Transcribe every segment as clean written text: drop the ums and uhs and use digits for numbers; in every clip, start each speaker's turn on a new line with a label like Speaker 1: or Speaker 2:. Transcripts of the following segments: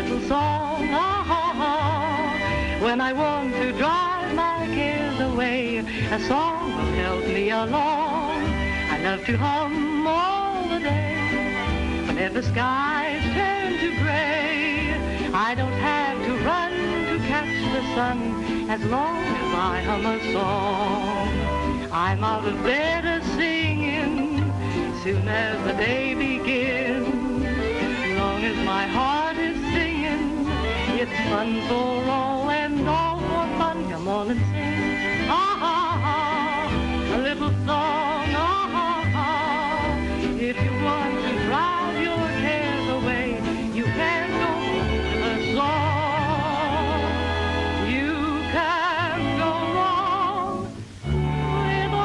Speaker 1: little song, when I want to drive my cares away, a song will help me along. I love to hum all the day, whenever skies turn to gray. I don't have to run to catch the sun, as long as I hum a song. I'm out of bed a-singing, soon as the day begins. Long as my heart is singing, it's fun for all and all for fun. Come on and sing, a little song, if you want to drive your cares away, you can go with a song. You can't go wrong with a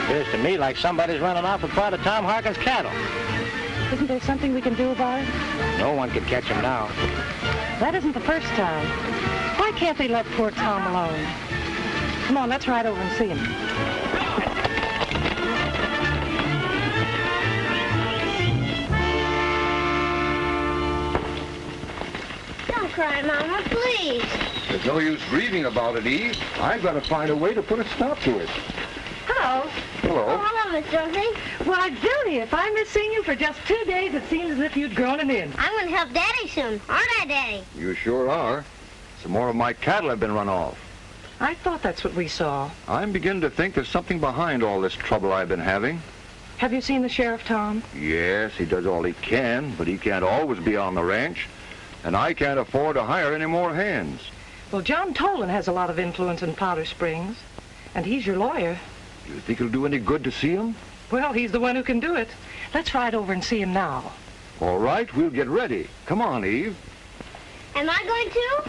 Speaker 2: Appears to me like somebody's running off with part of Tom Harkins' cattle.
Speaker 3: Isn't there something we can do about it?
Speaker 2: No one can catch him now.
Speaker 3: That isn't the first time. Why can't they let poor Tom alone? Come on, let's ride over and see him.
Speaker 4: Don't cry, Mama, please.
Speaker 5: There's no use grieving about it, Eve. I've got to find a way to put a stop to it.
Speaker 3: Hello.
Speaker 5: Hello.
Speaker 4: Oh, hello, Miss Dorothy.
Speaker 3: Why, Billy, if I miss seeing you for just 2 days, it seems as if you'd grown an inch.
Speaker 4: I'm going to help Daddy soon. Aren't I, Daddy?
Speaker 5: You sure are. Some more of my cattle have been run off.
Speaker 3: I thought that's what we saw.
Speaker 5: I'm beginning to think there's something behind all this trouble I've been having.
Speaker 3: Have you seen the sheriff, Tom?
Speaker 5: Yes, he does all he can, but he can't always be on the ranch. And I can't afford to hire any more hands.
Speaker 3: Well, John Tolen has a lot of influence in Powder Springs, and he's your lawyer.
Speaker 5: Do you think it'll do any good to see him?
Speaker 3: Well, he's the one who can do it. Let's ride over and see him now.
Speaker 5: All right, we'll get ready. Come on, Eve.
Speaker 4: Am I going to?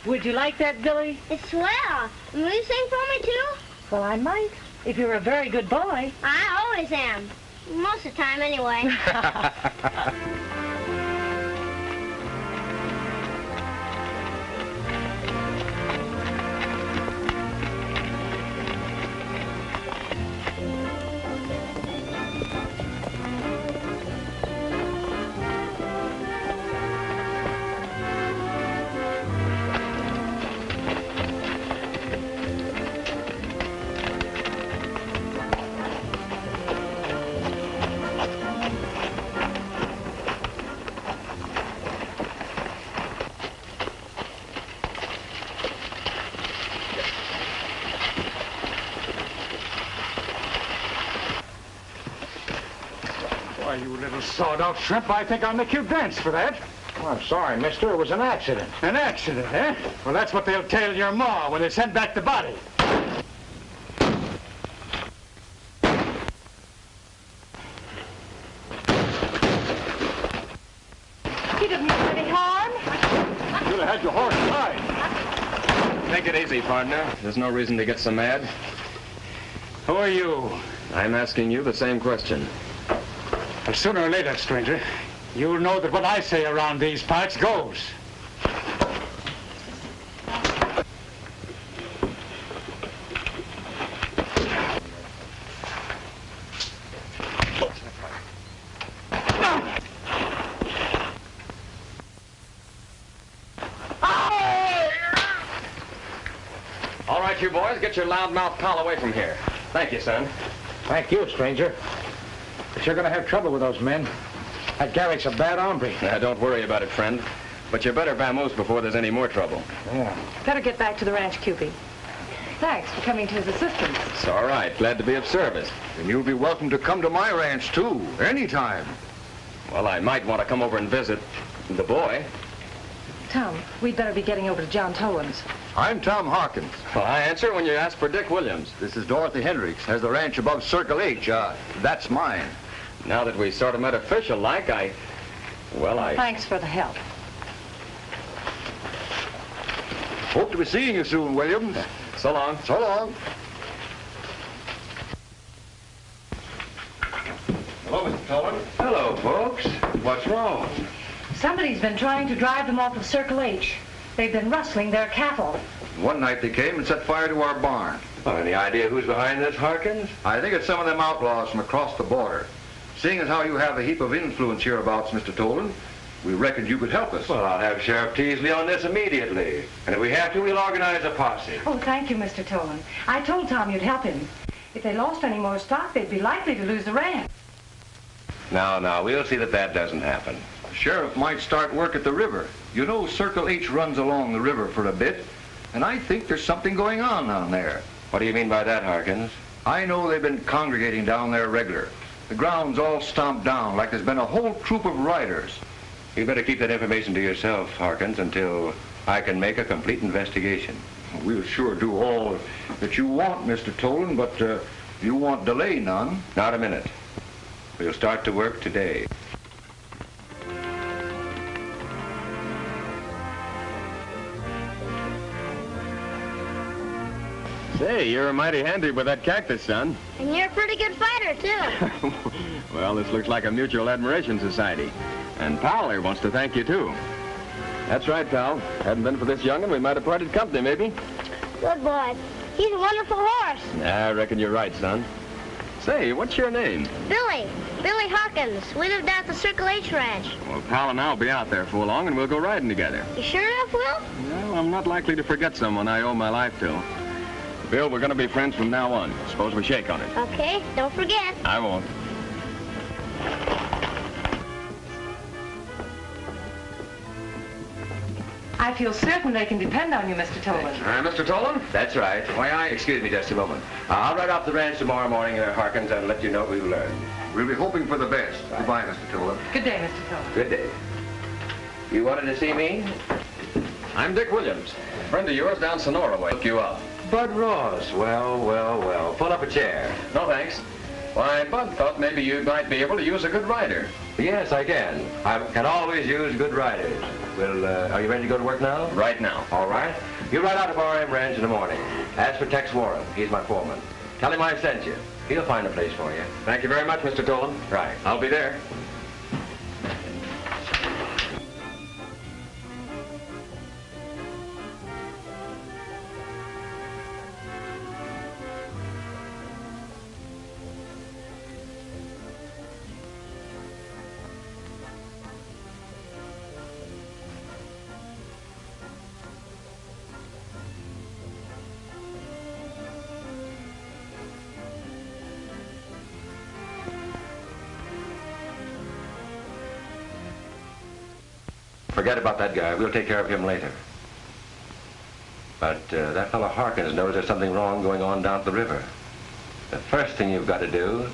Speaker 3: Would you like that, Billy?
Speaker 4: It's swell. Will you sing for me, too?
Speaker 3: Well, I might, if you're a very good boy.
Speaker 4: I always am. Most of the time, anyway.
Speaker 6: You little sawed-off shrimp, I think I'll make you dance for that.
Speaker 2: Oh, I'm sorry, mister. It was an accident.
Speaker 6: An accident, eh? Well, that's what they'll tell your ma when they send back the body.
Speaker 3: He didn't do any harm.
Speaker 6: You'd have had your horse tied.
Speaker 7: Take it easy, partner. There's no reason to get so mad.
Speaker 6: Who are you?
Speaker 7: I'm asking you the same question.
Speaker 6: Well, sooner or later, stranger, you'll know that what I say around these parts goes.
Speaker 7: All right, you boys, get your loudmouth pal away from here. Thank you, son.
Speaker 2: Thank you, stranger. But you're going to have trouble with those men. That Garrick's a bad hombre.
Speaker 7: Don't worry about it, friend. But you better vamoose before there's any more trouble.
Speaker 2: Yeah.
Speaker 3: Better get back to the ranch, Cupid. Thanks for coming to his assistance.
Speaker 7: It's all right. Glad to be of service.
Speaker 5: And you'll be welcome to come to my ranch, too, anytime.
Speaker 7: Well, I might want to come over and visit the boy.
Speaker 3: Tom, we'd better be getting over to John Tolen's.
Speaker 5: I'm Tom Harkins.
Speaker 7: Well, I answer when you ask for Dick Williams.
Speaker 5: This is Dorothy Hendricks. Has the ranch above Circle H. That's mine.
Speaker 7: Now that we sort of met official-like,
Speaker 3: Thanks for the help.
Speaker 5: Hope to be seeing you soon, Williams.
Speaker 7: So long.
Speaker 5: So long.
Speaker 7: Hello, Mr. Tolen. Hello, folks. What's wrong?
Speaker 3: Somebody's been trying to drive them off of Circle H. They've been rustling their cattle.
Speaker 5: One night they came and set fire to our barn.
Speaker 7: Well, any idea who's behind this, Harkins?
Speaker 5: I think it's some of them outlaws from across the border. Seeing as how you have a heap of influence hereabouts, Mr. Tolen, we reckoned you could help us.
Speaker 7: Well, I'll have Sheriff Teasley on this immediately. And if we have to, we'll organize a posse.
Speaker 3: Oh, thank you, Mr. Tolen. I told Tom you'd help him. If they lost any more stock, they'd be likely to lose the ranch.
Speaker 7: Now, we'll see that that doesn't happen.
Speaker 5: The sheriff might start work at the river. You know Circle H runs along the river for a bit, and I think there's something going on down there.
Speaker 7: What do you mean by that, Harkins?
Speaker 5: I know they've been congregating down there regular. The ground's all stomped down like there's been a whole troop of riders.
Speaker 7: You better keep that information to yourself, Harkins, until I can make a complete investigation.
Speaker 5: We'll sure do all that you want, Mr. Tolen, but you won't delay none.
Speaker 7: Not a minute. We'll start to work today. Say, you're mighty handy with that cactus, son.
Speaker 4: And you're a pretty good fighter, too.
Speaker 7: Well, this looks like a mutual admiration society. And Powell here wants to thank you, too. That's right, pal. Hadn't been for this young'un, we might have parted company, maybe.
Speaker 4: Good boy. He's a wonderful horse.
Speaker 7: I reckon you're right, son. Say, what's your name?
Speaker 4: Billy. Billy Harkins. We live down at the Circle H Ranch.
Speaker 7: Well, pal and I'll be out there for long, and we'll go riding together.
Speaker 4: You sure enough, Will?
Speaker 7: Well, I'm not likely to forget someone I owe my life to. Bill, we're going to be friends from now on. Suppose we shake on it.
Speaker 4: Okay, don't forget.
Speaker 7: I won't.
Speaker 3: I feel certain they can depend on you, Mr. Tolen.
Speaker 7: Mr. Tolen? That's right. Excuse me just a moment. I'll ride off the ranch tomorrow morning, Harkins, and let you know what we've learned.
Speaker 5: We'll be hoping for the best.
Speaker 7: Right.
Speaker 5: Goodbye, Mr. Tolen.
Speaker 3: Good day, Mr. Tolen.
Speaker 7: Good day. You wanted to see me? I'm Dick Williams. A friend of yours down Sonora way. Look you up. Bud Ross. Well. Pull up a chair. No, thanks. Why, Bud thought maybe you might be able to use a good rider. Yes, I can. I can always use good riders. Well, are you ready to go to work now? Right now. All right. You ride out to RM Ranch in the morning. Ask for Tex Warren. He's my foreman. Tell him I sent you. He'll find a place for you. Thank you very much, Mr. Tolen. Right. I'll be there. Forget about that guy. We'll take care of him later. But that fellow Harkins knows there's something wrong going on down at the river. The first thing you've got to do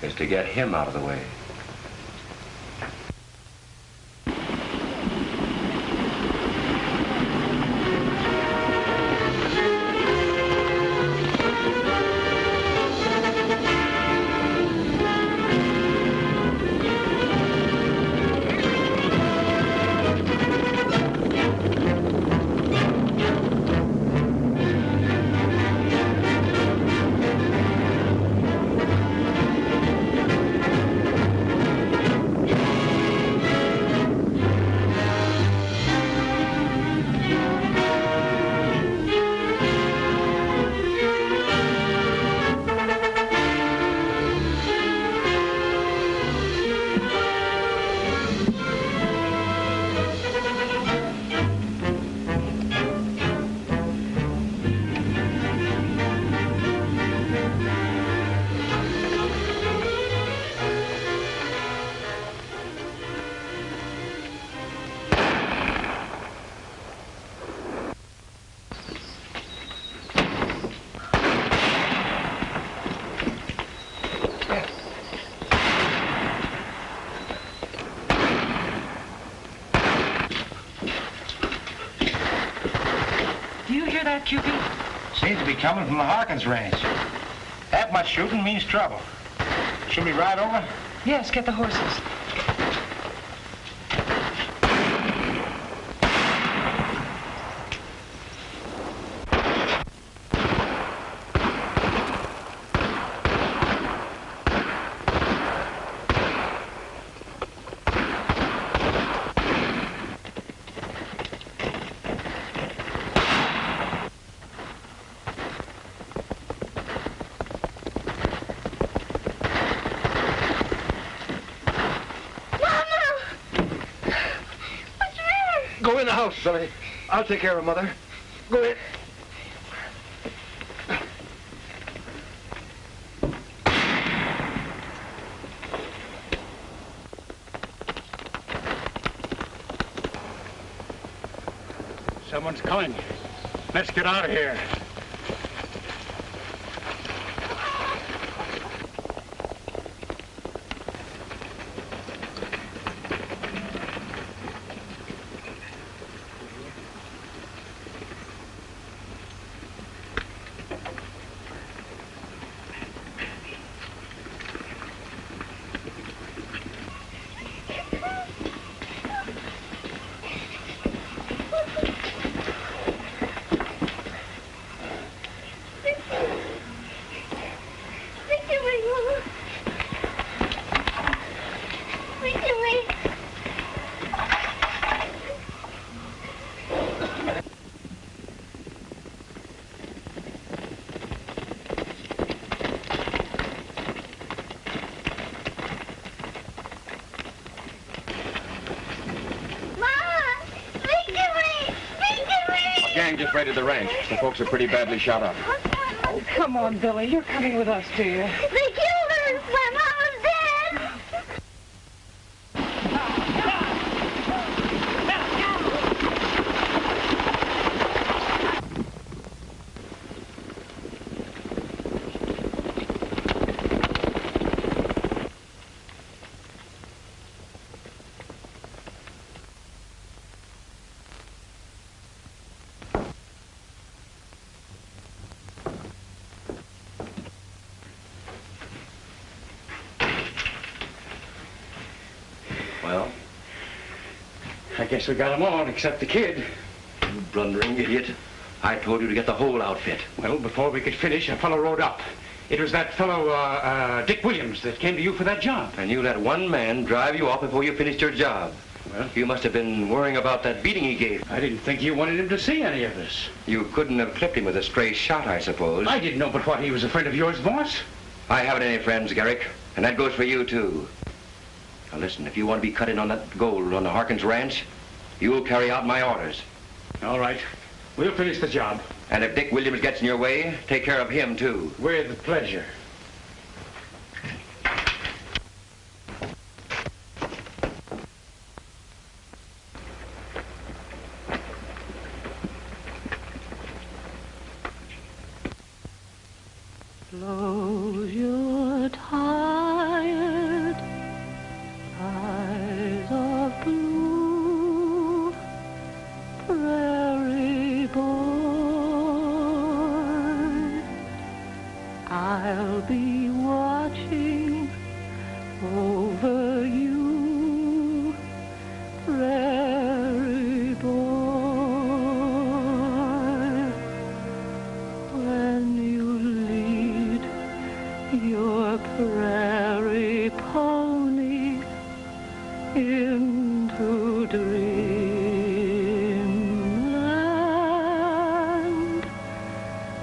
Speaker 7: is to get him out of the way.
Speaker 3: hear that, QB?
Speaker 2: Seems to be coming from the Harkins ranch. That much shooting means trouble. Should we ride over?
Speaker 3: Yes, get the horses.
Speaker 5: Go in the house, Billy. I'll take care of Mother. Go in.
Speaker 6: Someone's coming. Let's get out of here.
Speaker 7: Just raided the ranch. The folks are pretty badly shot up.
Speaker 3: Oh, come on, Billy. You're coming with us, do you?
Speaker 4: They killed her! My mama's dead!
Speaker 7: Well?
Speaker 6: I guess we got them all, except the kid.
Speaker 7: You blundering idiot. I told you to get the whole outfit.
Speaker 6: Well, before we could finish, a fellow rode up. It was that fellow, Dick Williams, that came to you for that job.
Speaker 7: And you let one man drive you off before you finished your job.
Speaker 6: Well?
Speaker 7: You must have been worrying about that beating he gave.
Speaker 6: I didn't think you wanted him to see any of this.
Speaker 7: You couldn't have clipped him with a stray shot, I suppose.
Speaker 6: I didn't know but what he was a friend of yours, boss.
Speaker 7: I haven't any friends, Garrick. And that goes for you, too. Now listen, if you want to be cut in on that gold on the Harkins ranch, you'll carry out my orders.
Speaker 6: All right. We'll finish the job.
Speaker 7: And if Dick Williams gets in your way, take care of him, too.
Speaker 6: With pleasure.
Speaker 1: Close your tired eyes of blue, prairie boy. I'll be watching over you, prairie boy. When you lead your prairie pony into dreamland,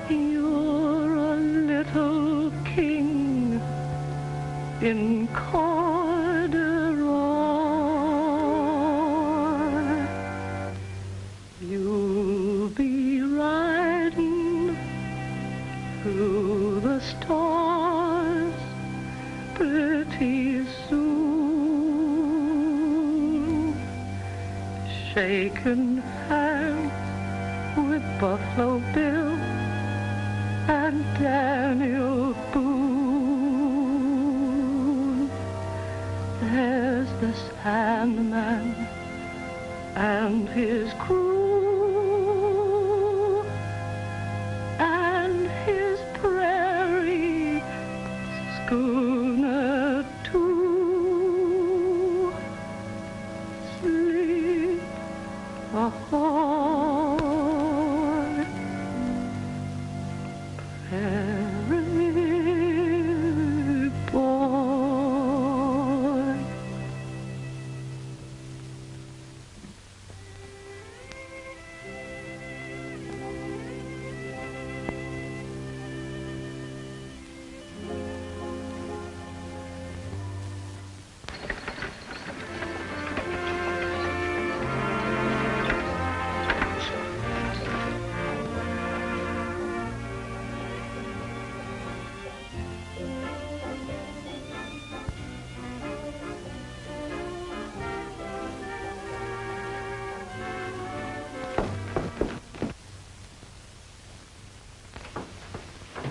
Speaker 1: you're a little king in corduroy. You'll be riding through the stars pretty soon, shaking hands with Buffalo Bill and Daniel Boone. There's the Sandman and his crew a whore. Prairie boy.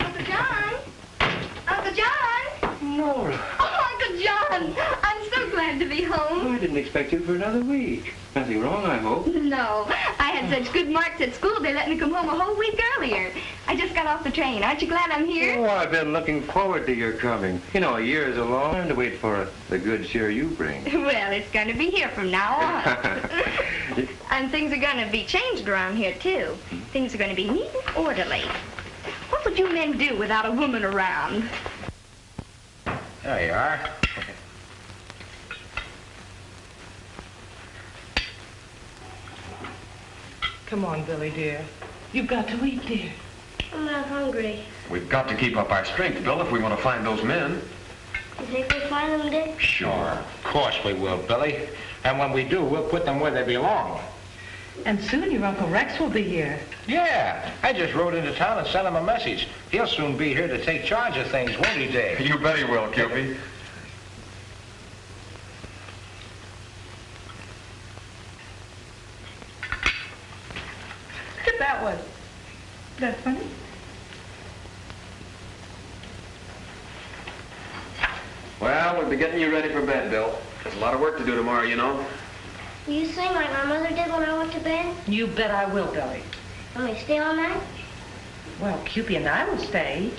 Speaker 8: Uncle John! Uncle John!
Speaker 2: Nora.
Speaker 8: Oh, Uncle John! I'm so glad to be home.
Speaker 2: I didn't expect you for another week. Nothing wrong, I hope.
Speaker 8: No, I had such good marks at school, they let me come home a whole week earlier. I just got off the train. Aren't you glad I'm here?
Speaker 2: Oh, I've been looking forward to your coming. You know, a year is a long time to wait for the good cheer you bring.
Speaker 8: Well, it's going to be here from now on. And things are going to be changed around here, too. Things are going to be neat and orderly. What would you men do without a woman around?
Speaker 2: There you are.
Speaker 3: Come on, Billy, dear. You've got to eat, dear.
Speaker 4: I'm not hungry.
Speaker 7: We've got to keep up our strength, Bill, if we want to find those men.
Speaker 4: You think we'll find them, Dick?
Speaker 2: Sure. Of course we will, Billy. And when we do, we'll put them where they belong.
Speaker 3: And soon your Uncle Rex will be here.
Speaker 2: Yeah, I just rode into town and sent him a message. He'll soon be here to take charge of things, won't he, Dave?
Speaker 7: You bet he will, Cupid.
Speaker 3: Look at that one. That's funny.
Speaker 7: Well, we'll be getting you ready for bed, Bill. There's a lot of work to do tomorrow, you know.
Speaker 4: Will you sing like my mother did when I went to bed?
Speaker 3: You bet I will, Billy.
Speaker 4: Want me to stay all night?
Speaker 3: Well, Cupid and I will stay.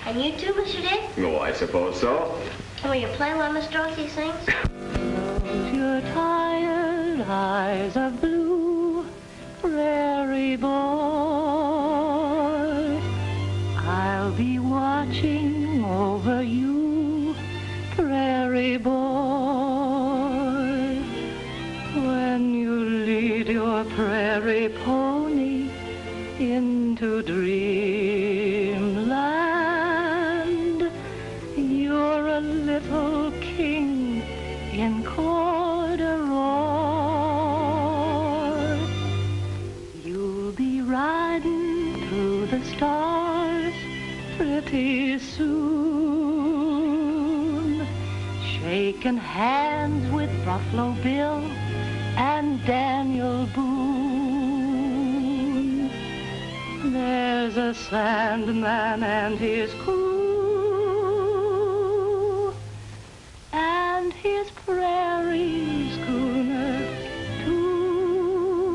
Speaker 4: And you too, Mr. Dick?
Speaker 7: Oh, I suppose so.
Speaker 4: And will you play while Miss Dorothy sings?
Speaker 1: Close your tired eyes of blue, prairie boy. I'll be watching over you, prairie boy. When you lead your prairie pony into dreamland, you're a little king in corduroy. You'll be riding through the stars pretty soon, shaking hands with Buffalo Bill and Daniel Boone. There's a Sandman and his crew, and his prairie schooner too.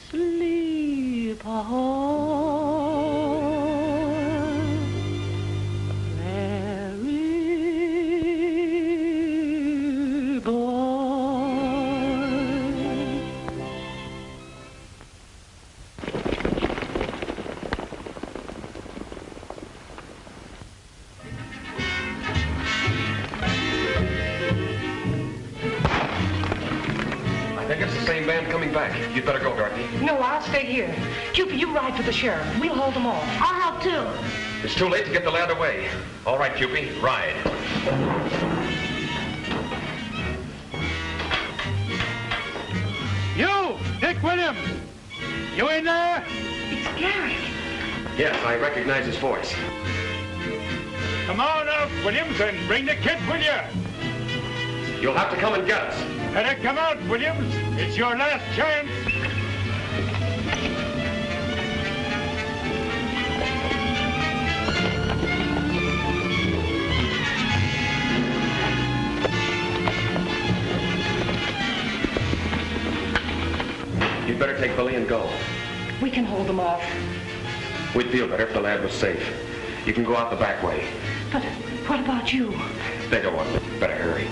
Speaker 1: Sleep ahoy, prairie boy.
Speaker 7: I think it's the same band coming back. You'd better go, Dorothy.
Speaker 3: No, I'll stay here. Cupid, you ride for the sheriff. We'll hold them off.
Speaker 4: I'll help too.
Speaker 7: It's too late to get the lad away. All right, Cupid, ride.
Speaker 6: You, Dick Williams! You in there?
Speaker 3: It's Garrett.
Speaker 7: Yes, I recognize his voice.
Speaker 6: Come on up, Williams, and bring the kid with you.
Speaker 7: You'll have to come and get us.
Speaker 6: Better come out, Williams. It's your last chance.
Speaker 7: You'd better take Billy and go.
Speaker 3: We can hold them off.
Speaker 7: We'd feel better if the lad was safe. You can go out the back way.
Speaker 3: But what about you?
Speaker 7: They don't want to. Better hurry.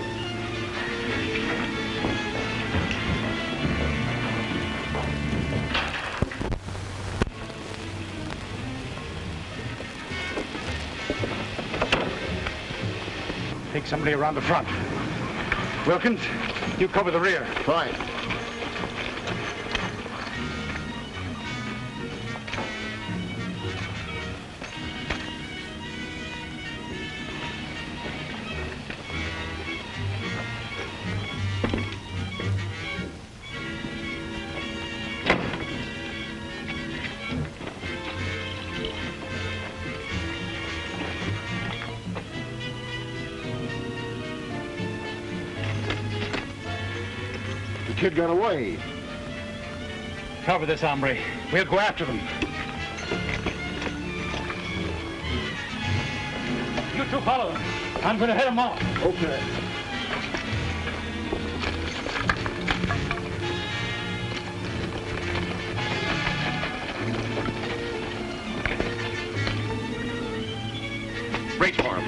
Speaker 6: take somebody around the front. Wilkins, you cover the rear.
Speaker 2: Fine. Kid got away.
Speaker 6: Cover this hombre. We'll go after them. You two follow them. I'm going to head them off.
Speaker 2: Okay.
Speaker 7: Reach for him.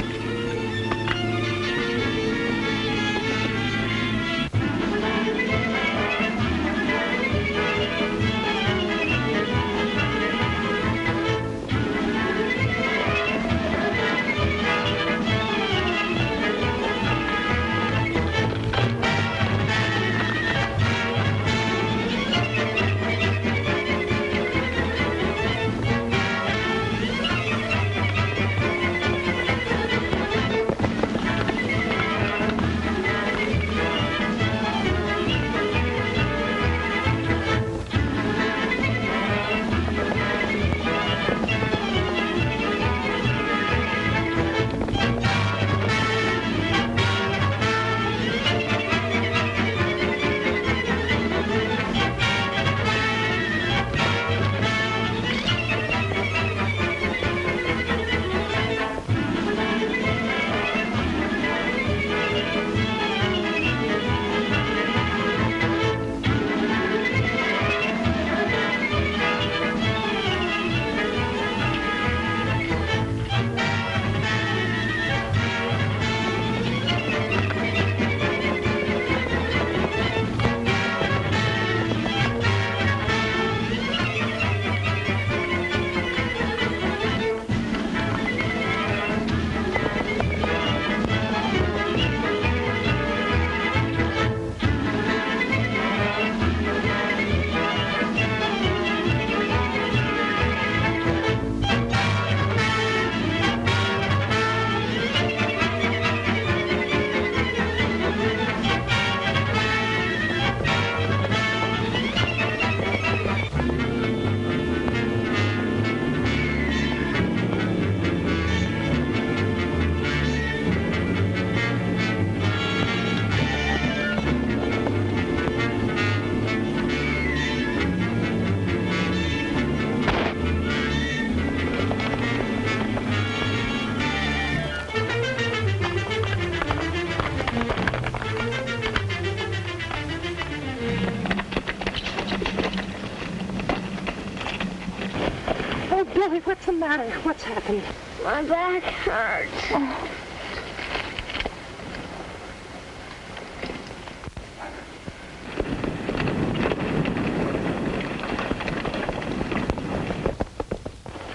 Speaker 3: Billy, what's the matter? What's happened?
Speaker 4: My back hurts.
Speaker 3: Oh.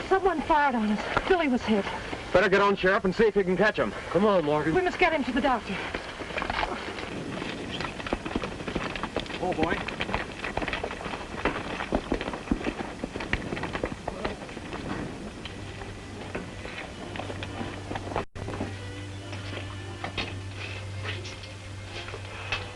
Speaker 3: Someone fired on us. Billy was hit.
Speaker 7: Better get on, Sheriff, and see if you can catch him. Come on, Morgan.
Speaker 3: We must get him to the doctor.
Speaker 7: Oh, boy.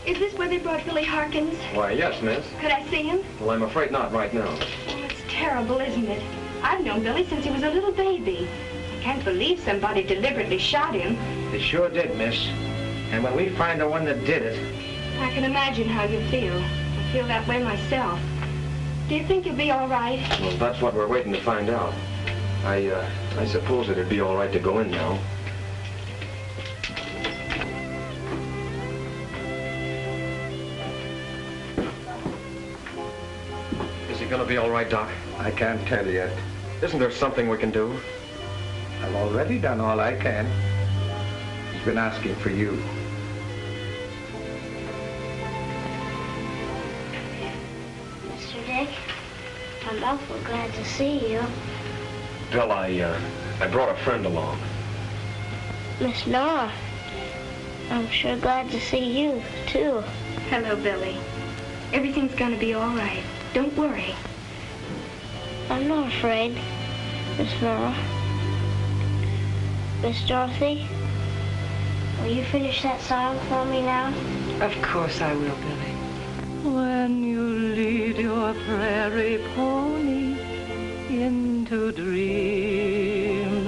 Speaker 8: Is this where they brought Billy Harkins?
Speaker 7: Why, yes, miss.
Speaker 8: Could I see him?
Speaker 7: Well, I'm afraid not right now.
Speaker 8: Oh, it's terrible, isn't it? I've known Billy since he was a little baby. I can't believe somebody deliberately shot him.
Speaker 2: They sure did, miss. And when we find the one that did it...
Speaker 8: I can imagine how you feel. I feel that way myself. Do you think you'll be all right?
Speaker 7: Well, that's what we're waiting to find out. I suppose it'd be all right to go in now. Is he gonna be all right, Doc?
Speaker 2: I can't tell yet.
Speaker 7: Isn't there something we can do?
Speaker 2: I've already done all I can. He's been asking for you.
Speaker 4: Mr. Dick, I'm awful glad to see you.
Speaker 7: Bill, I brought a friend along.
Speaker 4: Miss Nora. I'm sure glad to see you, too.
Speaker 8: Hello, Billy. Everything's gonna be all right. Don't worry.
Speaker 4: I'm not afraid, Miss Merle. Miss Dorothy, will you finish that song for me now?
Speaker 3: Of course I will, Billy.
Speaker 1: When you lead your prairie pony into dreamland,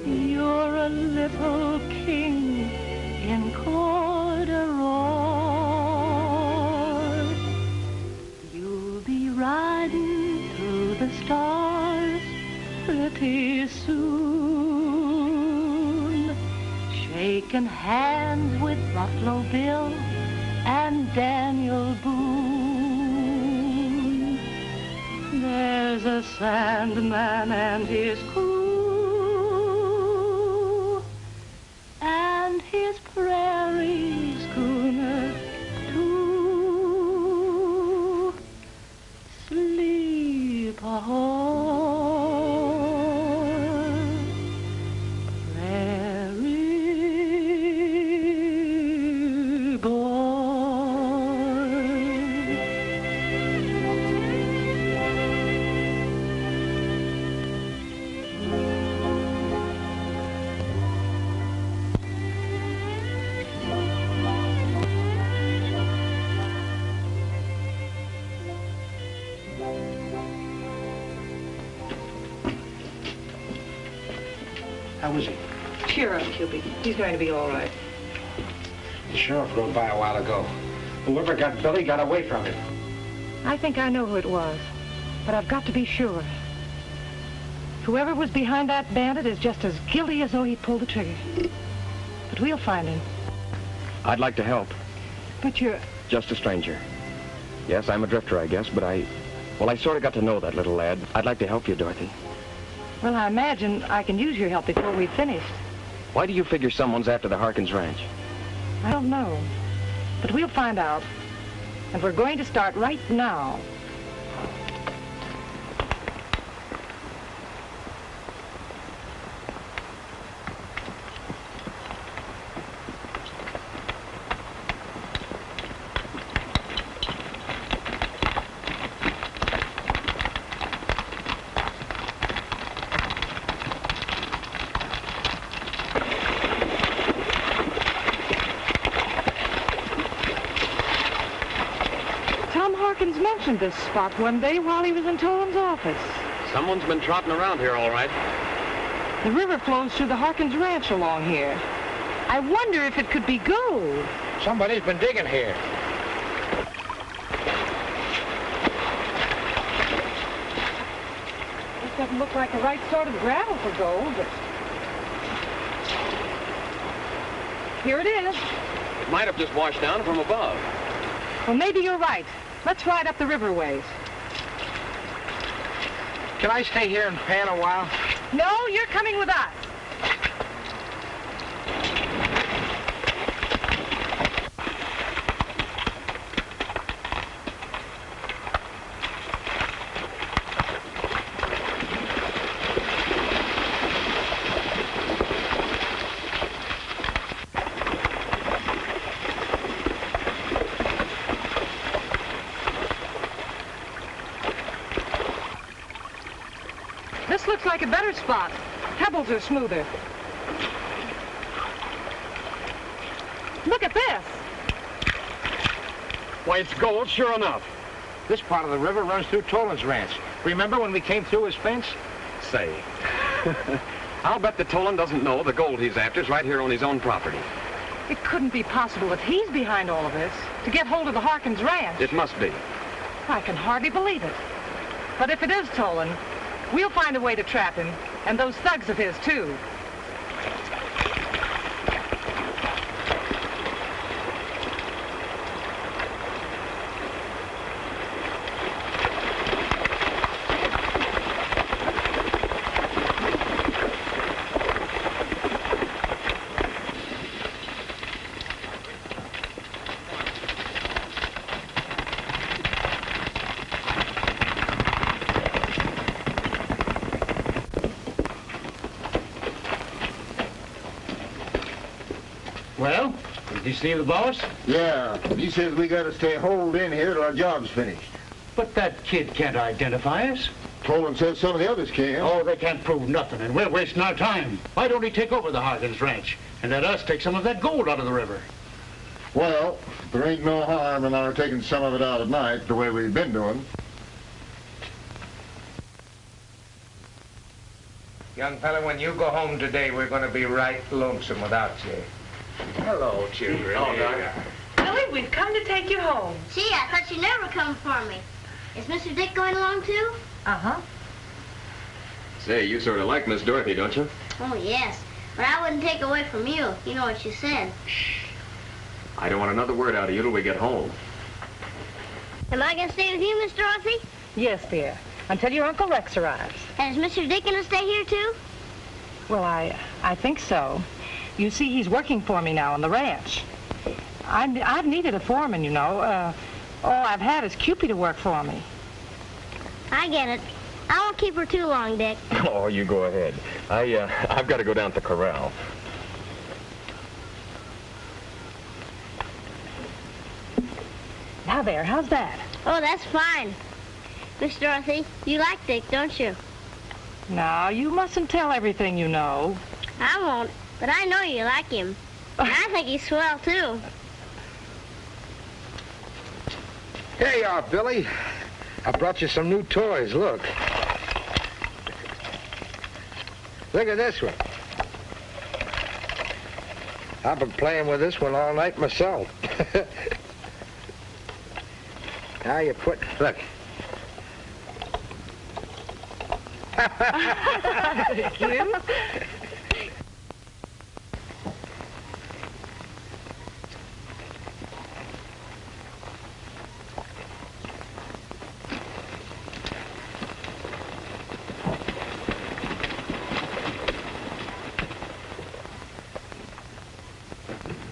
Speaker 1: you're a little king in corduroy. You'll be riding through the stars pretty soon, shaking hands with Buffalo Bill and Daniel Boone. There's a Sandman and his crew, and his prairie schooner too. Sleep ahoy, prairie boy.
Speaker 2: How is he?
Speaker 3: Cheer up, Cupid. He's going to be all right.
Speaker 2: The sheriff rode by a while ago. Whoever got Billy got away from him.
Speaker 3: I think I know who it was, but I've got to be sure. Whoever was behind that bandit is just as guilty as though he pulled the trigger. But we'll find him.
Speaker 7: I'd like to help.
Speaker 3: But you're...
Speaker 7: Just a stranger. Yes, I'm a drifter, I guess, but I sort of got to know that little lad. I'd like to help you, Dorothy.
Speaker 3: Well, I imagine I can use your help before we've finished.
Speaker 7: Why do you figure someone's after the Harkins ranch?
Speaker 3: I don't know. But we'll find out. And we're going to start right now. Harkins mentioned this spot one day while he was in Tolen's office.
Speaker 7: Someone's been trotting around here, all right.
Speaker 3: The river flows through the Harkins ranch along here. I wonder if it could be gold.
Speaker 2: Somebody's been digging here.
Speaker 3: This doesn't look like the right sort of gravel for gold, but... Here it is.
Speaker 7: It might have just washed down from above.
Speaker 3: Well, maybe you're right. Let's ride up the river ways.
Speaker 2: Can I stay here and pan a while?
Speaker 3: No, you're coming with us. This looks like a better spot. Pebbles are smoother. Look at this.
Speaker 2: Why, it's gold, sure enough. This part of the river runs through Tolen's ranch. Remember when we came through his fence?
Speaker 7: Say, I'll bet that Tolen doesn't know the gold he's after is right here on his own property.
Speaker 3: It couldn't be possible if he's behind all of this to get hold of the Harkins ranch.
Speaker 7: It must be.
Speaker 3: I can hardly believe it. But if it is Tolen, we'll find a way to trap him, and those thugs of his, too.
Speaker 6: Well, did you see the boss?
Speaker 2: Yeah, he says we gotta stay holed in here till our job's finished.
Speaker 6: But that kid can't identify us.
Speaker 2: Tolen says some of the others can.
Speaker 6: Oh, they can't prove nothing, and we're wasting our time. Why don't he take over the Harkins ranch and let us take some of that gold out of the river?
Speaker 2: Well, there ain't no harm in our taking some of it out at night, the way we've been doing.
Speaker 9: Young fella, when you go home today, we're going to be right lonesome without you. Hello, children.
Speaker 7: Oh, Doc.
Speaker 3: Billy, we've come to take you home.
Speaker 4: Gee, I thought you'd never come for me. Is Mr. Dick going along too?
Speaker 3: Uh-huh.
Speaker 7: Say, you sort of like Miss Dorothy, don't you?
Speaker 4: Oh, yes. But I wouldn't take away from you. You know what you said.
Speaker 7: I don't want another word out of you till we get home.
Speaker 4: Am I going to stay with you, Miss Dorothy?
Speaker 3: Yes, dear. Until your Uncle Rex arrives.
Speaker 4: And is Mr. Dick going to stay here too?
Speaker 3: Well, I think so. You see, he's working for me now on the ranch. I've needed a foreman, you know. All I've had is Cupid to work for me.
Speaker 4: I get it. I won't keep her too long, Dick.
Speaker 7: Oh, you go ahead. I've got to go down to the corral.
Speaker 3: Now there, how's that?
Speaker 4: Oh, that's fine. Miss Dorothy, you like Dick, don't you?
Speaker 3: No, you mustn't tell everything you know.
Speaker 4: I won't, but I know you like him. And I think he's swell, too.
Speaker 9: Here you are, Billy. I brought you some new toys. Look. Look at this one. I've been playing with this one all night myself. Now you put... Look.
Speaker 3: Cute.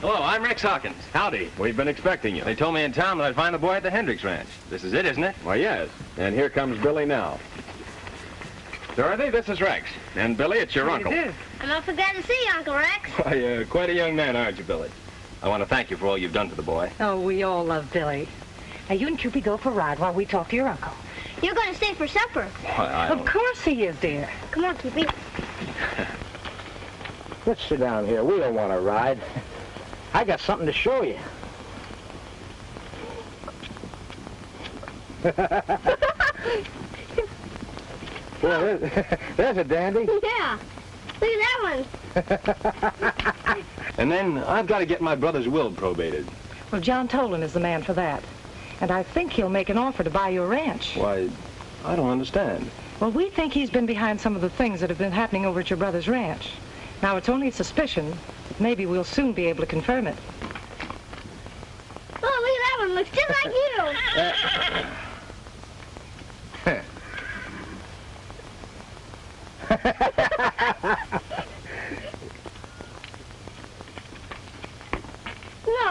Speaker 7: Hello, I'm Rex Harkins. Howdy. We've been expecting you. They told me in town that I'd find the boy at the Hendricks Ranch. This is it, isn't it? Why, yes. And here comes Billy now. Dorothy, this is Rex. And Billy, it's your uncle.
Speaker 4: I'm awfully glad to see you, Uncle Rex.
Speaker 7: Why, quite a young man, aren't you, Billy? I want to thank you for all you've done for the boy.
Speaker 3: Oh, we all love Billy. Now, you and Cupid go for a ride while we talk to your uncle.
Speaker 4: You're going to stay for supper.
Speaker 7: Why,
Speaker 3: Of course he is, dear.
Speaker 4: Come on, Cupid.
Speaker 9: Let's sit down here. We don't want to ride. I got something to show you. Well, there's a dandy.
Speaker 4: Yeah. Look at that one.
Speaker 7: And then I've got to get my brother's will probated.
Speaker 3: Well, John Tolen is the man for that. And I think he'll make an offer to buy your ranch.
Speaker 7: Why, I don't understand.
Speaker 3: Well, we think he's been behind some of the things that have been happening over at your brother's ranch. Now, it's only a suspicion, but maybe we'll soon be able to confirm it.
Speaker 4: Oh, look at that one. Looks just like you. No,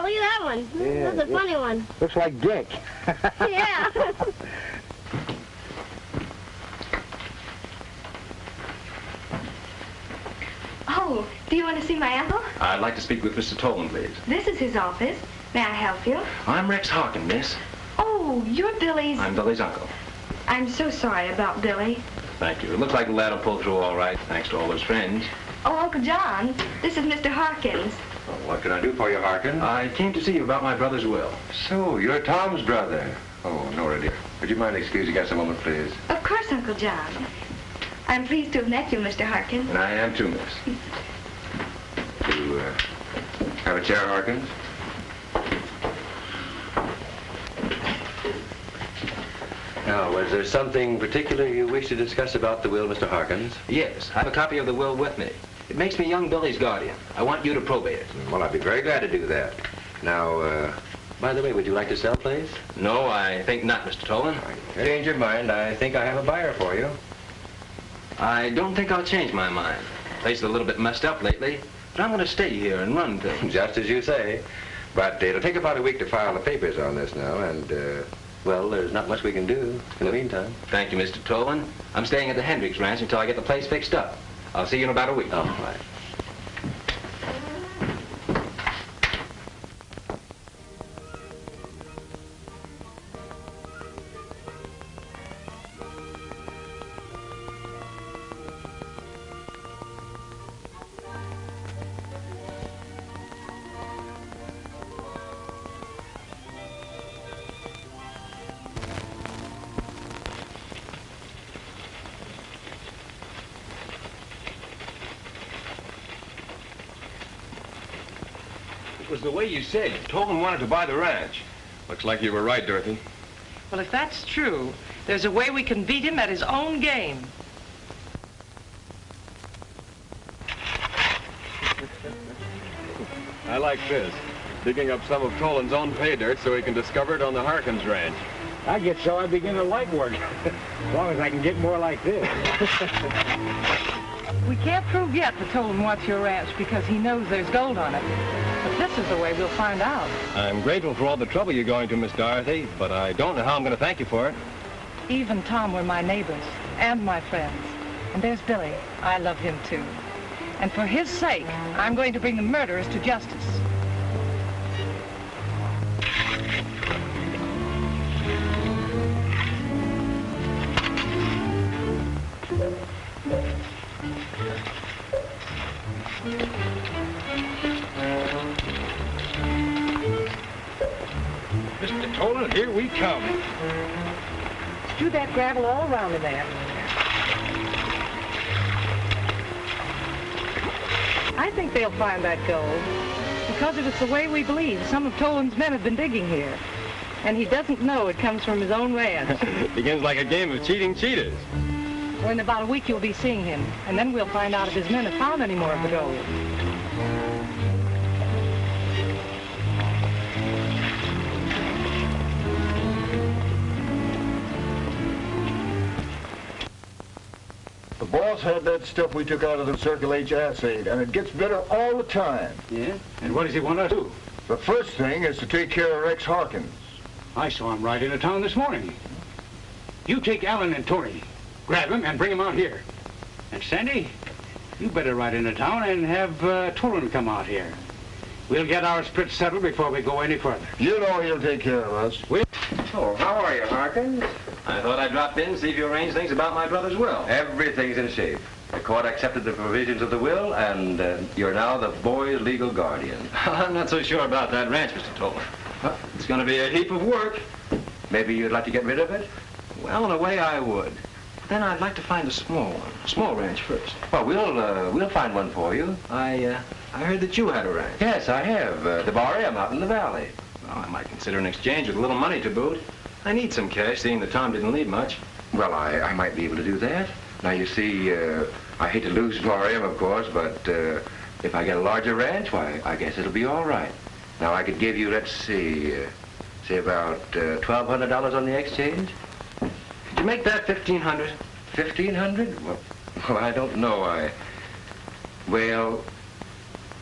Speaker 4: look at that one.
Speaker 9: Yeah,
Speaker 4: That's a funny one.
Speaker 9: Looks like Dick.
Speaker 4: Yeah.
Speaker 8: Oh, do you want to see my uncle?
Speaker 7: I'd like to speak with Mr. Tolen, please.
Speaker 8: This is his office. May I help you?
Speaker 7: I'm Rex Harkins, miss.
Speaker 8: Oh, you're Billy's...
Speaker 7: I'm Billy's uncle.
Speaker 8: I'm so sorry about Billy.
Speaker 7: Thank you. It looks like the lad will pull through all right, thanks to all his friends.
Speaker 8: Oh, Uncle John, this is Mr. Harkins.
Speaker 5: Well, what can I do for you, Harkins?
Speaker 7: I came to see you about my brother's will.
Speaker 5: So, you're Tom's brother. Oh, Nora, dear. Would you mind excusing us a moment, please?
Speaker 8: Of course, Uncle John. I'm pleased to have met you, Mr. Harkins.
Speaker 7: And I am too, miss.
Speaker 5: You, have a chair, Harkins? Now, was there something particular you wish to discuss about the will, Mr. Harkins?
Speaker 7: Yes, I have a copy of the will with me. It makes me young Billy's guardian. I want you to probate it.
Speaker 5: Well, I'd be very glad to do that. Now, by the way, would you like to sell, please?
Speaker 7: No, I think not, Mr. Tolen.
Speaker 5: Change your mind. I think I have a buyer for you.
Speaker 7: I don't think I'll change my mind. The place is a little bit messed up lately, but I'm going to stay here and run things.
Speaker 5: Just as you say. But it'll take about a week to file the papers on this now, and, well, there's not much we can do in the meantime.
Speaker 7: Thank you, Mr. Tolen. I'm staying at the Hendricks Ranch until I get the place fixed up. I'll see you in about a week.
Speaker 5: All right.
Speaker 10: was the way you said. Tolen wanted to buy the ranch.
Speaker 7: Looks like you were right, Dorothy.
Speaker 3: Well, if that's true, there's a way we can beat him at his own game.
Speaker 10: I like this. Digging up some of Tolen's own pay dirt so he can discover it on the Harkins ranch.
Speaker 6: I get so I begin to like work. As long as I can get more like this.
Speaker 3: We can't prove yet that Tolen wants your ranch because he knows there's gold on it. But this is the way we'll find out.
Speaker 10: I'm grateful for all the trouble you're going to, Miss Dorothy, but I don't know how I'm going to thank you for it.
Speaker 3: Eve and Tom were my neighbors and my friends. And there's Billy. I love him too. And for his sake, I'm going to bring the murderers to justice.
Speaker 2: Mr. Tolen, here we come.
Speaker 3: Strew that gravel all around in there. I think they'll find that gold. Because if it's the way we believe, some of Tolen's men have been digging here. And he doesn't know it comes from his own ranch.
Speaker 10: Begins like a game of cheating cheaters.
Speaker 3: Well, in about a week you'll be seeing him. And then we'll find out if his men have found any more of the gold.
Speaker 11: The boss had that stuff we took out of the Circle H acid, and it gets better all the time.
Speaker 6: Yeah? And what does he want to do?
Speaker 11: The first thing is to take care of Rex Harkins.
Speaker 6: I saw him right into town this morning. You take Alan and Tony, grab him and bring him out here. And Sandy, you better ride into town and have Tolen come out here. We'll get our split settled before we go any further.
Speaker 11: You know he'll take care of us.
Speaker 7: Oh, how are you, Harkins?
Speaker 5: I thought I'd drop in and see if you arranged things about my brother's will.
Speaker 7: Everything's in shape. The court accepted the provisions of the will, and you're now the boy's legal guardian.
Speaker 5: I'm not so sure about that ranch, Mr. Tolen. It's going to be a heap of work.
Speaker 7: Maybe you'd like to get rid of it?
Speaker 5: Well, in a way I would. Then I'd like to find a small one, a small ranch first.
Speaker 7: Well, we'll find one for you.
Speaker 5: I heard that you had a ranch.
Speaker 7: Yes, I have. The Barnett out in the valley.
Speaker 5: Well, I might consider an exchange with a little money to boot. I need some cash, seeing that Tom didn't leave much.
Speaker 7: Well, I might be able to do that. Now, you see, I hate to lose Barnett, of course, but if I get a larger ranch, why, I guess it'll be all right. Now, I could give you, let's see, say about $1,200 on the exchange.
Speaker 5: Could you make that $1,500?
Speaker 7: $1,500? Well, I don't know. Well,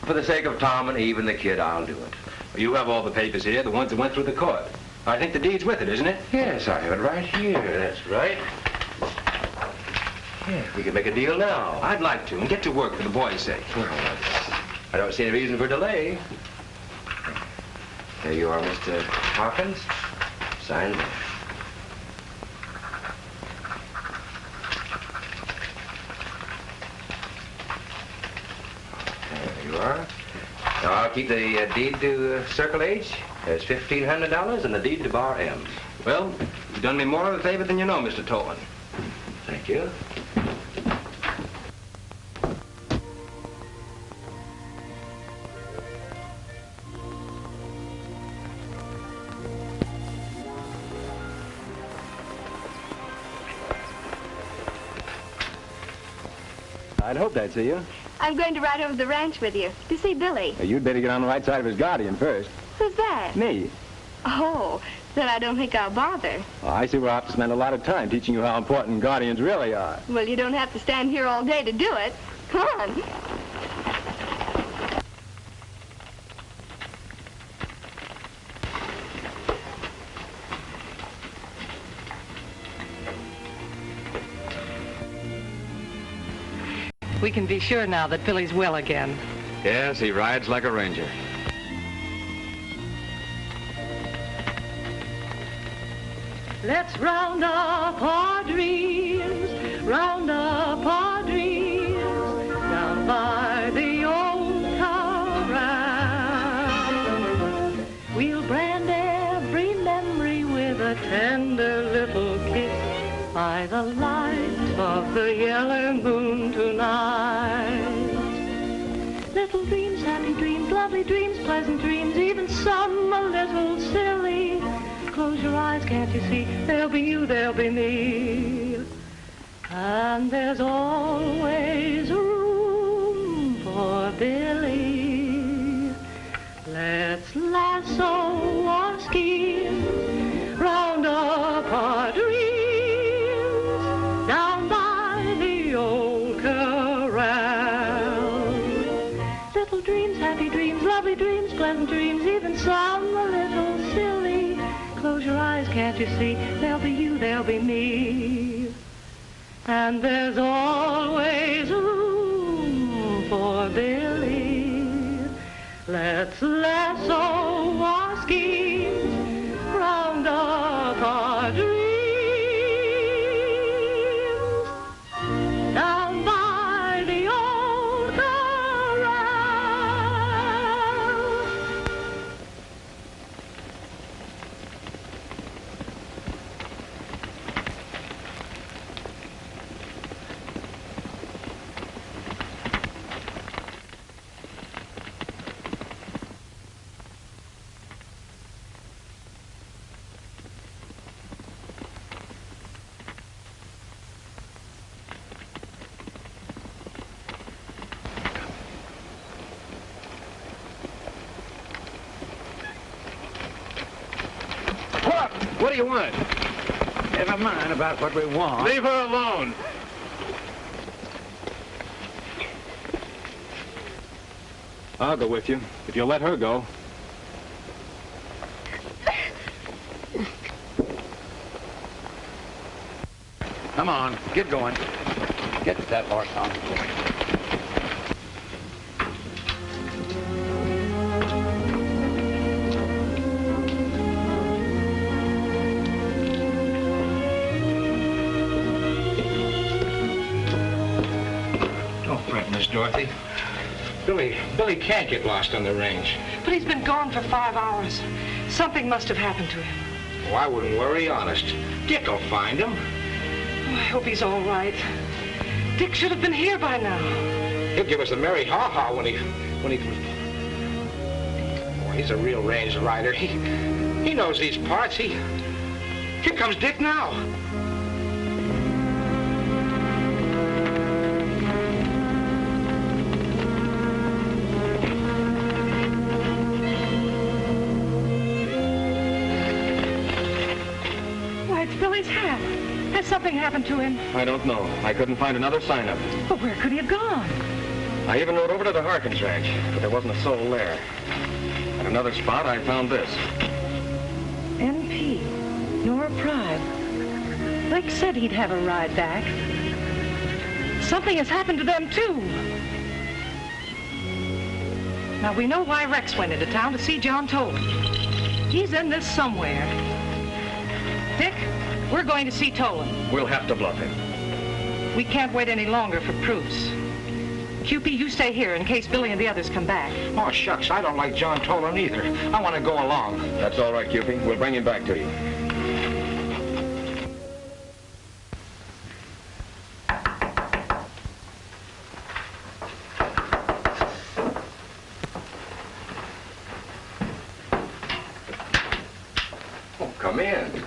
Speaker 7: for the sake of Tom and Eve and the kid, I'll do it.
Speaker 5: Well, you have all the papers here, the ones that went through the court. I think the deed's with it, isn't it?
Speaker 7: Yes, I have it right here. That's right. Yeah, we can make a deal now.
Speaker 5: I'd like to, and get to work for the boy's sake.
Speaker 7: Well, I don't see any reason for delay. There you are, Mr. Harkins. Sign there. There you are. Now, I'll keep the deed to Circle H. There's $1,500 and the deed to Bar M.
Speaker 5: Well, you've done me more of a favor than you know, Mr. Tolen.
Speaker 7: Thank you.
Speaker 10: I'd hope I'd see you.
Speaker 8: I'm going to ride over to the ranch with you to see Billy.
Speaker 10: You'd better get on the right side of his guardian first.
Speaker 8: Who's that?
Speaker 10: Me.
Speaker 8: Oh, then I don't think I'll bother.
Speaker 10: Well, I see we'll have to spend a lot of time teaching you how important guardians really are.
Speaker 8: Well, you don't have to stand here all day to do it. Come on.
Speaker 3: We can be sure now that Billy's well again.
Speaker 5: Yes, he rides like a ranger.
Speaker 1: Let's round up our dreams, round up our dreams, down by the old corral. We'll brand every memory with a tender little kiss by the light of the yellow moon tonight. Little dreams, happy dreams, lovely dreams, pleasant pleasant dreams, even some a little silly. Close your eyes, can't you see? There'll be you, there'll be me. And there's always room for Billy. Let's lasso our schemes, round up our dreams, down by the old corral. Little dreams, happy dreams, lovely dreams, pleasant dreams, even some a little silly. Close your eyes, can't you see? There'll be you, there'll be me. And there's always room for Billy. Let's lasso our schemes, round up our dreams, down by the old corral.
Speaker 6: What do you want?
Speaker 9: Never mind about what we want.
Speaker 6: Leave her alone. I'll go with you, if you'll let her go. Come on, get going. Get that horse on.
Speaker 2: Miss Dorothy.
Speaker 9: Billy can't get lost on the range.
Speaker 3: But he's been gone for 5 hours. Something must have happened to him.
Speaker 9: Oh, I wouldn't worry, honest. Dick will find him.
Speaker 3: Oh, I hope he's all right. Dick should have been here by now.
Speaker 9: He'll give us a merry ha-ha when he can. Oh, he's a real range rider. He knows these parts. Here comes Dick now.
Speaker 3: Billy's hat. Has something happened to him?
Speaker 5: I don't know. I couldn't find another sign of it.
Speaker 3: But where could he have gone?
Speaker 5: I even rode over to the Harkins ranch, but there wasn't a soul there. At another spot, I found this.
Speaker 3: N.P. Nora Pride. Blake said he'd have a ride back. Something has happened to them, too. Now, we know why Rex went into town to see John Tolen. He's in this somewhere. Dick, we're going to see Tolen.
Speaker 5: We'll have to bluff him.
Speaker 3: We can't wait any longer for proofs. Cupie, you stay here in case Billy and the others come back.
Speaker 9: Oh, shucks, I don't like John Tolen either. I want to go along.
Speaker 5: That's all right, Cupie. We'll bring him back to you. Oh, come in.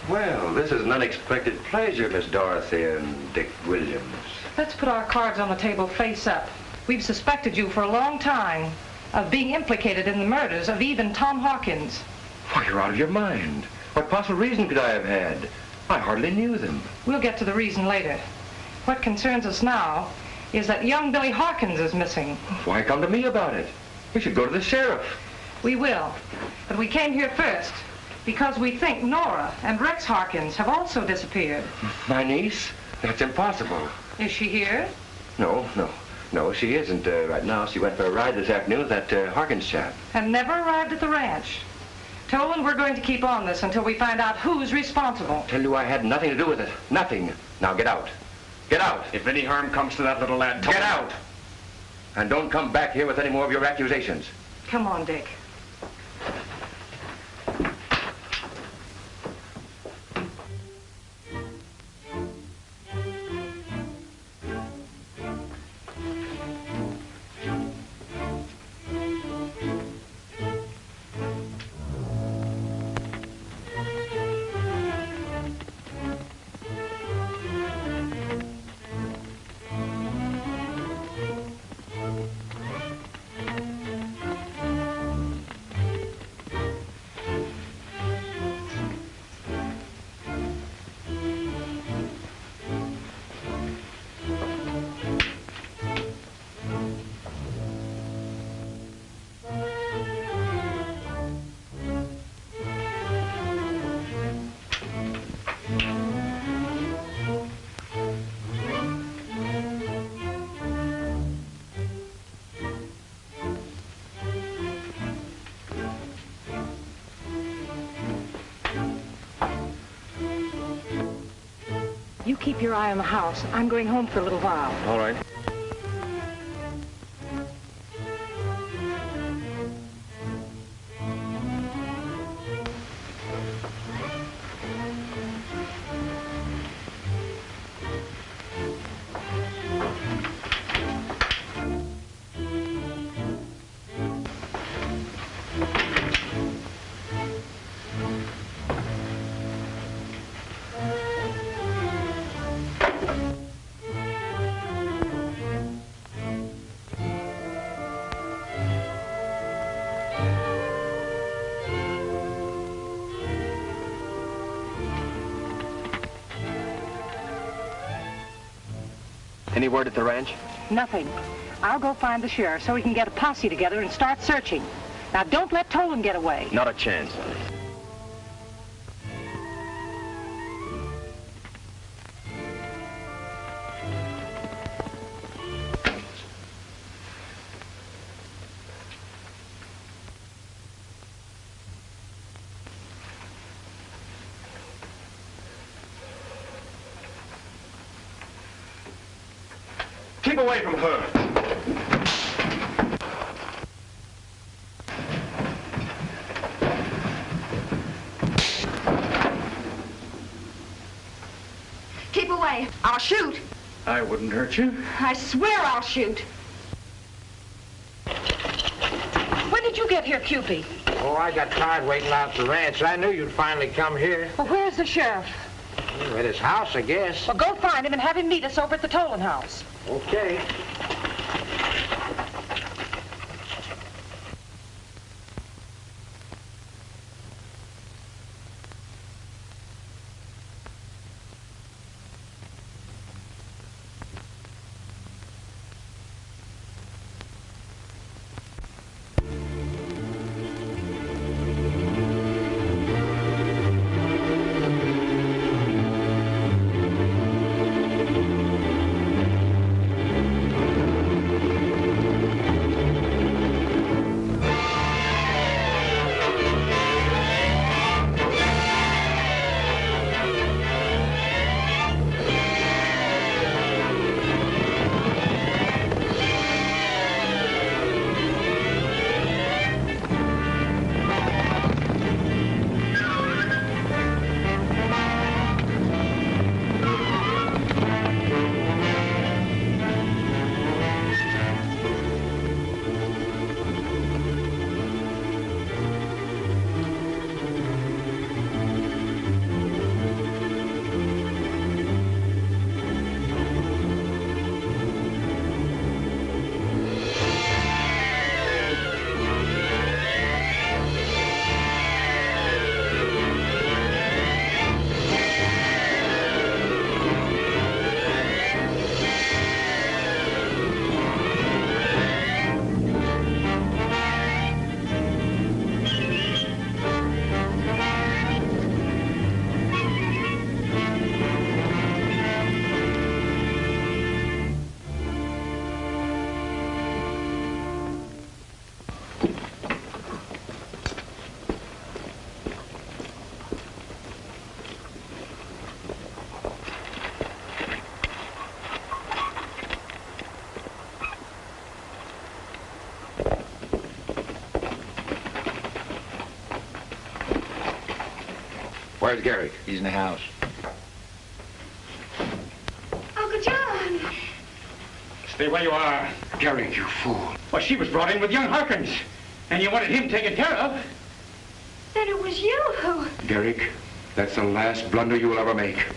Speaker 5: Well, this is an unexpected pleasure, Miss Dorothy and Dick Williams.
Speaker 3: Let's put our cards on the table face up. We've suspected you for a long time of being implicated in the murders of even Tom Harkins.
Speaker 5: Why, you're out of your mind. What possible reason could I have had? I hardly knew them.
Speaker 3: We'll get to the reason later. What concerns us now is that young Billy Harkins is missing.
Speaker 5: Why come to me about it? We should go to the sheriff.
Speaker 3: We will. But we came here first because we think Nora and Rex Harkins have also disappeared.
Speaker 5: My niece? That's impossible.
Speaker 3: Is she here?
Speaker 5: No, she isn't right now. She went for a ride this afternoon with that Harkins chap.
Speaker 3: And never arrived at the ranch. Tolen, we're going to keep on this until we find out who's responsible.
Speaker 5: Tell you I had nothing to do with it. Nothing. Now get out. Get out.
Speaker 6: If any harm comes to that little lad,
Speaker 5: Get out. And don't come back here with any more of your accusations.
Speaker 3: Come on, Dick. keep your eye on the house. I'm going home for a little while.
Speaker 10: All right.
Speaker 7: Any word at the ranch?
Speaker 3: Nothing. I'll go find the sheriff so we can get a posse together and start searching. Now, don't let Tolen get away.
Speaker 7: Not a chance.
Speaker 2: Keep away from her.
Speaker 8: Keep away. I'll shoot.
Speaker 6: I wouldn't hurt you.
Speaker 8: I swear I'll shoot.
Speaker 3: When did you get here, Cupid?
Speaker 9: Oh, I got tired waiting out at the ranch. I knew you'd finally come here.
Speaker 3: Well, where's the sheriff?
Speaker 9: At his house, I guess.
Speaker 3: Well, go find him and have him meet us over at the Tolen house.
Speaker 9: Okay.
Speaker 5: Where's Gary? He's in the house.
Speaker 8: Uncle John.
Speaker 6: Stay where you are, Gary, you fool. Well, she was brought in with young Harkins, and you wanted him taken care of.
Speaker 8: Then it was you who...
Speaker 6: Garrick, that's the last blunder you will ever make.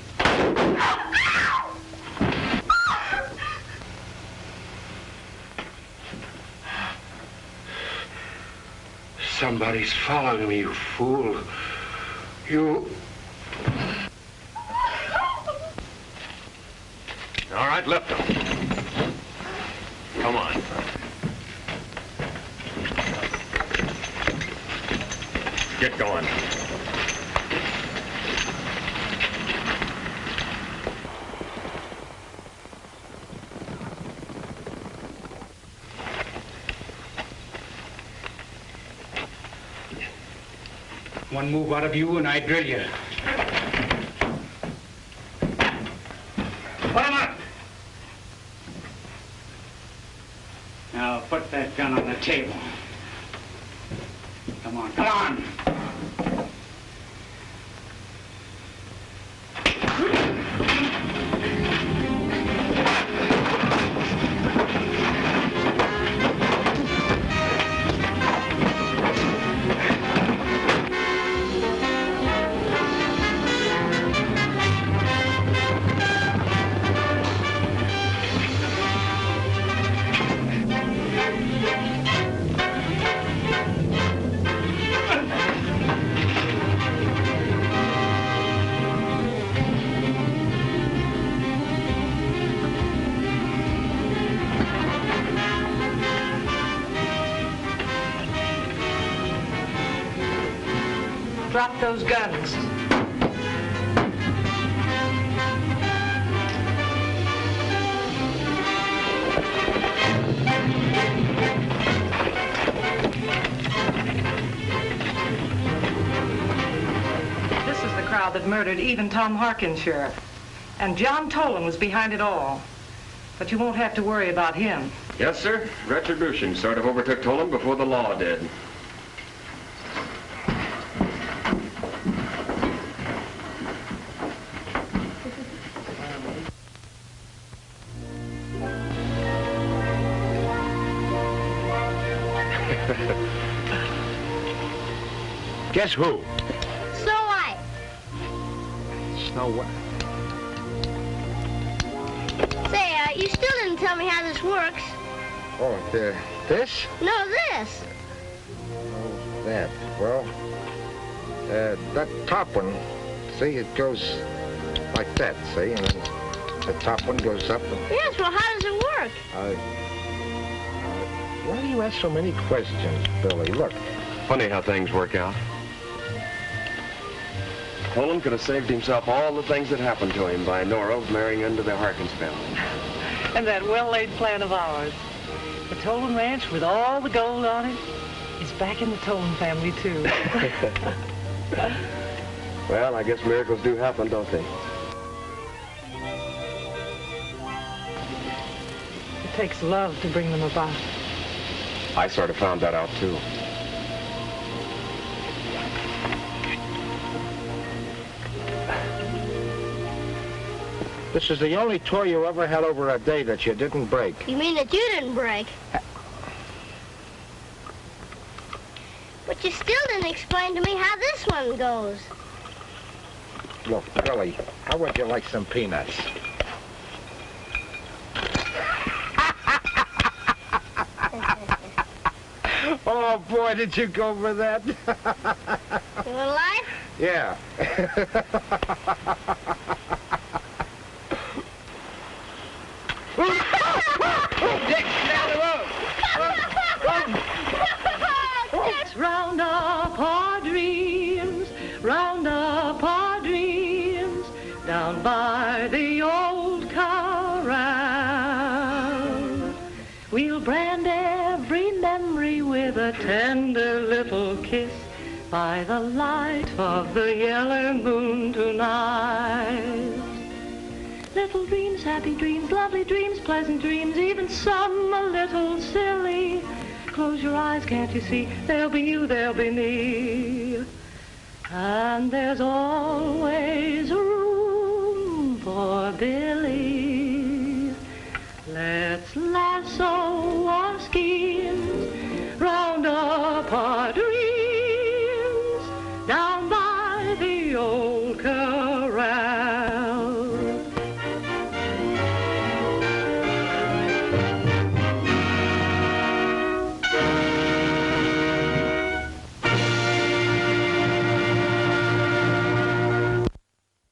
Speaker 6: Somebody's following me, you fool. You...
Speaker 10: All right, left him. Come on. Get going.
Speaker 6: One move out of you and I drill you. gun on the table. Come on, come on.
Speaker 3: Drop those guns. This is the crowd that murdered even Tom Harkins, Sheriff. And John Tolen was behind it all. But you won't have to worry about him.
Speaker 10: Yes, sir. Retribution sort of overtook Tolen before the law did.
Speaker 11: Guess who?
Speaker 4: Snow White.
Speaker 11: Snow White.
Speaker 4: Say, you still didn't tell me how this works.
Speaker 11: Oh, this?
Speaker 4: No, this.
Speaker 11: Oh, that. Well, that top one, see, it goes like that, see? And then the top one goes up. And,
Speaker 4: Yes, well, how does it work?
Speaker 11: why do you ask so many questions, Billy? Look.
Speaker 10: Funny how things work out. Tolen could have saved himself all the things that happened to him by Nora marrying into the Harkins family.
Speaker 3: And that well-laid plan of ours. The Tolen Ranch with all the gold on it is back in the Tolen family, too.
Speaker 10: Well, I guess miracles do happen, don't they?
Speaker 3: It takes love to bring them about.
Speaker 10: I sort of found that out, too.
Speaker 11: This is the only toy you ever had over a day that you didn't break.
Speaker 4: You mean that you didn't break? But you still didn't explain to me how this one goes.
Speaker 11: Look, Billy, how would you like some peanuts? Oh, boy, did you go for that?
Speaker 4: You want a life?
Speaker 11: Yeah.
Speaker 3: Dick, down the road! Let's round up our dreams, round up our dreams, down by the old corral. We'll brand every memory with a tender little kiss by the light of the yellow moon tonight. Little dreams, happy dreams, lovely dreams, pleasant dreams, even some a little silly. Close your eyes, can't you see? There'll be you, there'll be me. And there's always room for Billy.